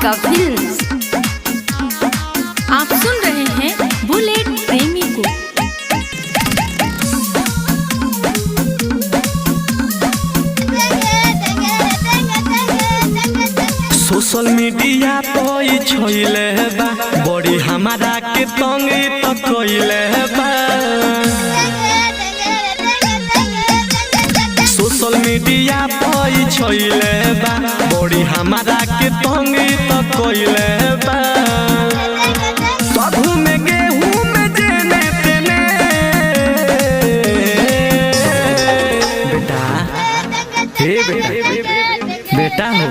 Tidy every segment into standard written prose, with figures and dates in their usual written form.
Kalika films. आप सुन रहे हैं बुलेट प्रेमी को। सोशल मीडिया पे छोइले बा बड़ी हमारा के तंग तो कोइले बा। सोशल मीडिया पे छोइले बा बड़ी हमारा के तंग तो कोइले बा। कभू में गेहूं में जेने तेने बेटा हे बेटा हो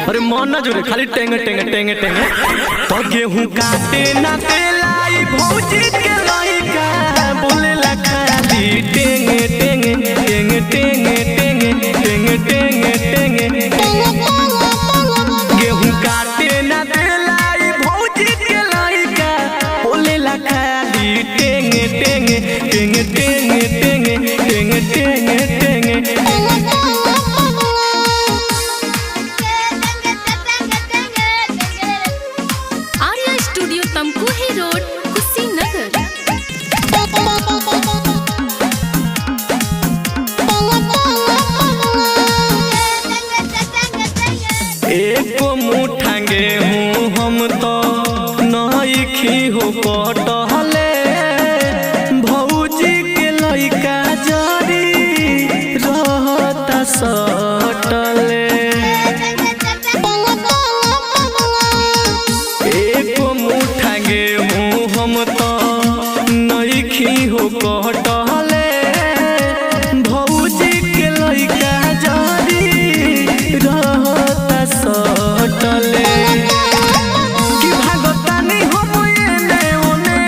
अरे मन ना जोरे खाली टेंगे टेंगे टेंगे टेंगे तो गेहूं काटे ना तेलाई भौजी के लइका बोले ला खाली टेंगे टेंगे टेंगे टेंगे टेंगे टेंगे टेंगे टेंगे गेहूं काटे ना तेलाई भौजी के लइका बोले ला खाली टेंगे टेंगे टेंगे टेंगे टेंगे टेंगे टेंगे टेंगे। एको मुठा गेहूं हम तो नइखी हो कटहले भौजी के लइका जरी रहता सटले। एको मुठा गेहूं हम तो नइखी हो कटहले भौजी के लइका जरी रहता सटले। कि भागतानी हम एने ओने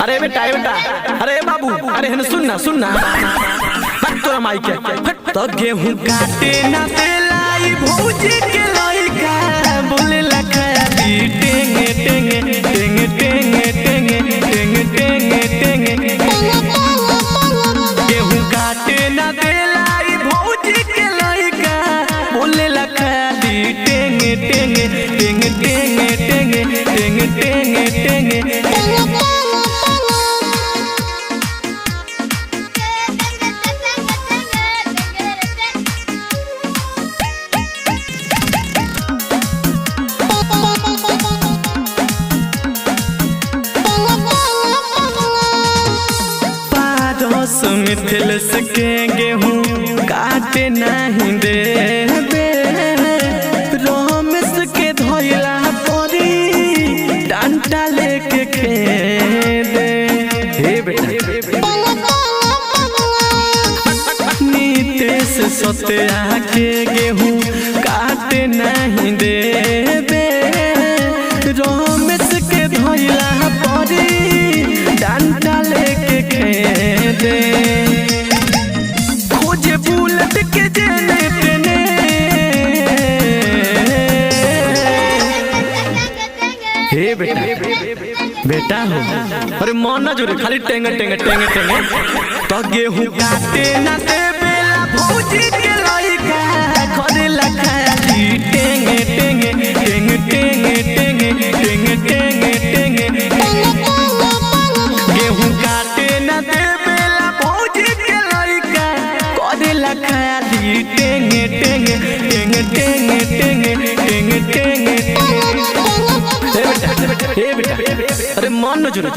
अरे बेटा अरे बाबू अरे हन सुनना तोरा माई के तो गेहूं काटे ना तेलाई भौजी के लइका बोले ला खाली टेंगे टेंगे टेंगे टेंगे टेंगे टेंगे टेंगे टेंगे गेहूं काटे ना तेलाई भौजी के लइका बोले ला खाली टेंगे टेंगे टेंगे टेंगे टेंगे टेंगे टेंगे टेंगे। मिथिल सके गेहूं काटे नहीं देबे रोमेश के धोइला परी डंडा लेके खेदे। हे बेटा नीतीश सत्या के गेहूं काटे नहीं देबे रोमेश के धोइला परी डंडा लेके खेदे। खोजे बुलेट के जेने तेने हे बेटा हो अरे मन ना जोरे खाली टेंगे टेंगे टेंगे टेंगे तो गेहूं काटे ना देबेला भौजी के लइका खरे ला खाली टेंगे टेंगे टेंगे टेंगे टेंगे टेंगे टेंगे टेंगे गेहूं काटे ना देबेला भौजी के लइका खरे ला खाली टेंगे टेंगे टेंगे टेंगे टेंगे टेंगे टेंगे हे बेटा अरे मन न जोरे